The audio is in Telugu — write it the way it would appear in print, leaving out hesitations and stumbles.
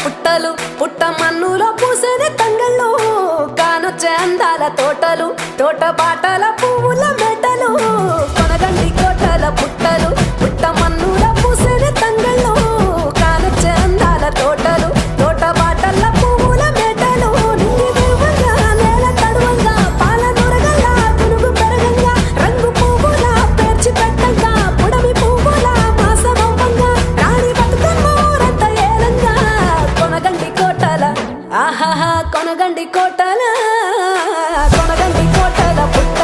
పుట్టలు పుట్ట మన్నులో పూసేది తంగళ్ళు కానొచ్చే అందాల తోటలు తోట బాటల పువ్వుల మెటలు కొనగండి కోటల పుట్టలు పుట్ట మన్నులో పూసేది తంగళ్ళు కానొచ్చే అందాల తోటలు తోట బాటల పువ్వుల మెటలు నింగి దేవంగా నేల తడువంగా పాల నొరగల్లా పునుగు పెరగంగా రంగు పువ్వుల పేర్చి పెట్టంగా పుడమి పువ్వుల మాసవంగా రాణి బతుకమ్మూరంత ఏలంగా కొనగండి కోటల ఆహాహా కొనగండి కోటల పుట్ట